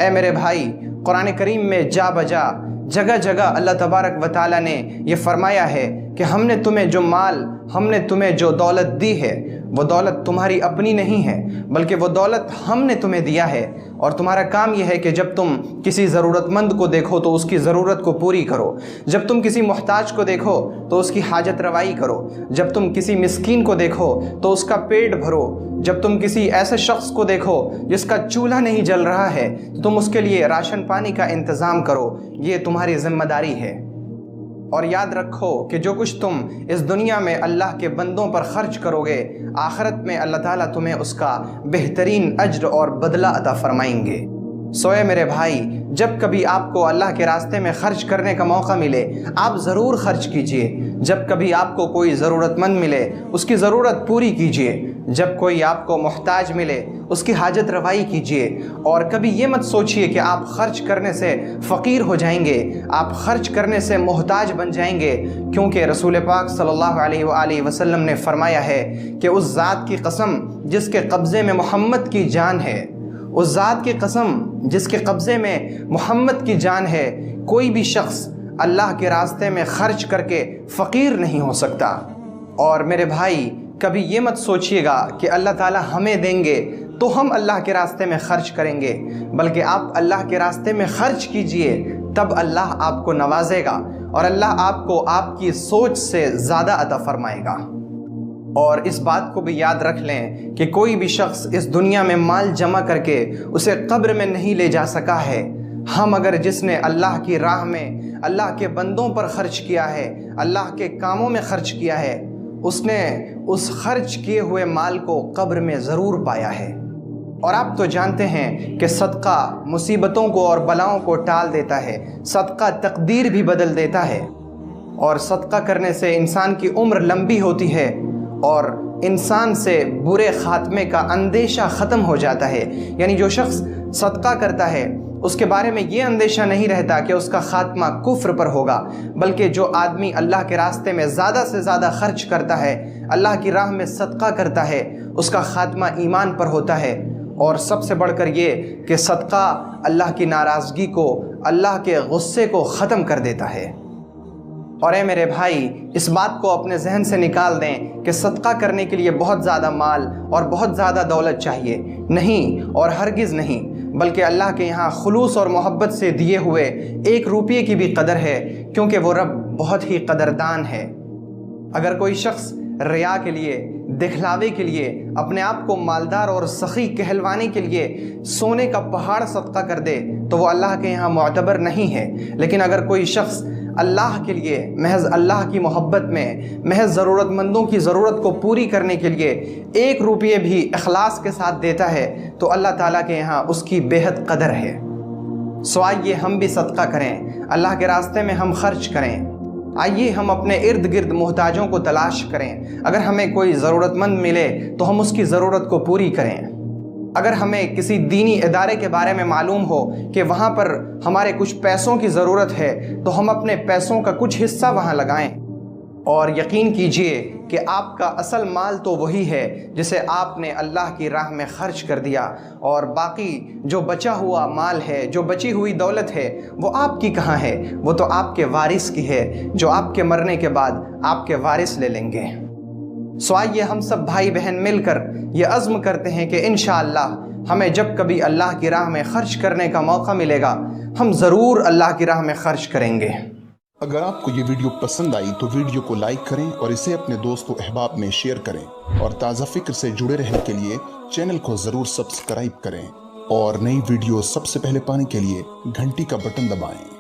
اے میرے بھائی، قرآن کریم میں جا بجا جگہ جگہ اللہ تبارک و تعالیٰ نے یہ فرمایا ہے کہ ہم نے تمہیں جو مال، ہم نے تمہیں جو دولت دی ہے، وہ دولت تمہاری اپنی نہیں ہے، بلکہ وہ دولت ہم نے تمہیں دیا ہے، اور تمہارا کام یہ ہے کہ جب تم کسی ضرورت مند کو دیکھو تو اس کی ضرورت کو پوری کرو، جب تم کسی محتاج کو دیکھو تو اس کی حاجت روائی کرو، جب تم کسی مسکین کو دیکھو تو اس کا پیٹ بھرو، جب تم کسی ایسے شخص کو دیکھو جس کا چولہا نہیں جل رہا ہے تو تم اس کے لیے راشن پانی کا انتظام کرو، یہ تمہاری ذمہ داری ہے۔ اور یاد رکھو کہ جو کچھ تم اس دنیا میں اللہ کے بندوں پر خرچ کرو گے، آخرت میں اللہ تعالیٰ تمہیں اس کا بہترین اجر اور بدلہ عطا فرمائیں گے۔ سوئے میرے بھائی، جب کبھی آپ کو اللہ کے راستے میں خرچ کرنے کا موقع ملے آپ ضرور خرچ کیجئے، جب کبھی آپ کو کوئی ضرورت مند ملے اس کی ضرورت پوری کیجئے، جب کوئی آپ کو محتاج ملے اس کی حاجت روائی کیجئے، اور کبھی یہ مت سوچئے کہ آپ خرچ کرنے سے فقیر ہو جائیں گے، آپ خرچ کرنے سے محتاج بن جائیں گے، کیونکہ رسول پاک صلی اللہ علیہ وآلہ وسلم نے فرمایا ہے کہ اس ذات کی قسم جس کے قبضے میں محمد کی جان ہے، اس ذات کی قسم جس کے قبضے میں محمد کی جان ہے، کوئی بھی شخص اللہ کے راستے میں خرچ کر کے فقیر نہیں ہو سکتا۔ اور میرے بھائی، کبھی یہ مت سوچئے گا کہ اللہ تعالیٰ ہمیں دیں گے تو ہم اللہ کے راستے میں خرچ کریں گے، بلکہ آپ اللہ کے راستے میں خرچ کیجئے، تب اللہ آپ کو نوازے گا اور اللہ آپ کو آپ کی سوچ سے زیادہ عطا فرمائے گا۔ اور اس بات کو بھی یاد رکھ لیں کہ کوئی بھی شخص اس دنیا میں مال جمع کر کے اسے قبر میں نہیں لے جا سکا ہے۔ ہم اگر جس نے اللہ کی راہ میں اللہ کے بندوں پر خرچ کیا ہے، اللہ کے کاموں میں خرچ کیا ہے، اس نے اس خرچ کیے ہوئے مال کو قبر میں ضرور پایا ہے۔ اور آپ تو جانتے ہیں کہ صدقہ مصیبتوں کو اور بلاؤں کو ٹال دیتا ہے، صدقہ تقدیر بھی بدل دیتا ہے، اور صدقہ کرنے سے انسان کی عمر لمبی ہوتی ہے اور انسان سے برے خاتمے کا اندیشہ ختم ہو جاتا ہے۔ یعنی جو شخص صدقہ کرتا ہے اس کے بارے میں یہ اندیشہ نہیں رہتا کہ اس کا خاتمہ کفر پر ہوگا، بلکہ جو آدمی اللہ کے راستے میں زیادہ سے زیادہ خرچ کرتا ہے، اللہ کی راہ میں صدقہ کرتا ہے، اس کا خاتمہ ایمان پر ہوتا ہے۔ اور سب سے بڑھ کر یہ کہ صدقہ اللہ کی ناراضگی کو، اللہ کے غصے کو ختم کر دیتا ہے۔ اور اے میرے بھائی، اس بات کو اپنے ذہن سے نکال دیں کہ صدقہ کرنے کے لیے بہت زیادہ مال اور بہت زیادہ دولت چاہیے، نہیں، اور ہرگز نہیں، بلکہ اللہ کے یہاں خلوص اور محبت سے دیے ہوئے 1 روپیے کی بھی قدر ہے، کیونکہ وہ رب بہت ہی قدردان ہے۔ اگر کوئی شخص ریا کے لیے، دکھلاوے کے لیے، اپنے آپ کو مالدار اور سخی کہلوانے کے لیے سونے کا پہاڑ صدقہ کر دے تو وہ اللہ کے یہاں معتبر نہیں ہے، لیکن اگر کوئی شخص اللہ کے لیے محض اللہ کی محبت میں، محض ضرورت مندوں کی ضرورت کو پوری کرنے کے لیے 1 روپیے بھی اخلاص کے ساتھ دیتا ہے تو اللہ تعالیٰ کے یہاں اس کی بے حد قدر ہے۔ سو آئیے ہم بھی صدقہ کریں، اللہ کے راستے میں ہم خرچ کریں، آئیے ہم اپنے ارد گرد محتاجوں کو تلاش کریں، اگر ہمیں کوئی ضرورت مند ملے تو ہم اس کی ضرورت کو پوری کریں۔ اگر ہمیں کسی دینی ادارے کے بارے میں معلوم ہو کہ وہاں پر ہمارے کچھ پیسوں کی ضرورت ہے تو ہم اپنے پیسوں کا کچھ حصہ وہاں لگائیں، اور یقین کیجئے کہ آپ کا اصل مال تو وہی ہے جسے آپ نے اللہ کی راہ میں خرچ کر دیا، اور باقی جو بچا ہوا مال ہے، جو بچی ہوئی دولت ہے، وہ آپ کی کہاں ہے؟ وہ تو آپ کے وارث کی ہے، جو آپ کے مرنے کے بعد آپ کے وارث لے لیں گے۔ سو آئیے ہم سب بھائی بہن مل کر یہ عزم کرتے ہیں کہ انشاءاللہ ہمیں جب کبھی اللہ کی راہ میں خرچ کرنے کا موقع ملے گا ہم ضرور اللہ کی راہ میں خرچ کریں گے۔ اگر آپ کو یہ ویڈیو پسند آئی تو ویڈیو کو لائک کریں اور اسے اپنے دوست و احباب میں شیئر کریں، اور تازہ فکر سے جڑے رہنے کے لیے چینل کو ضرور سبسکرائب کریں، اور نئی ویڈیو سب سے پہلے پانے کے لیے گھنٹی کا بٹن دبائیں۔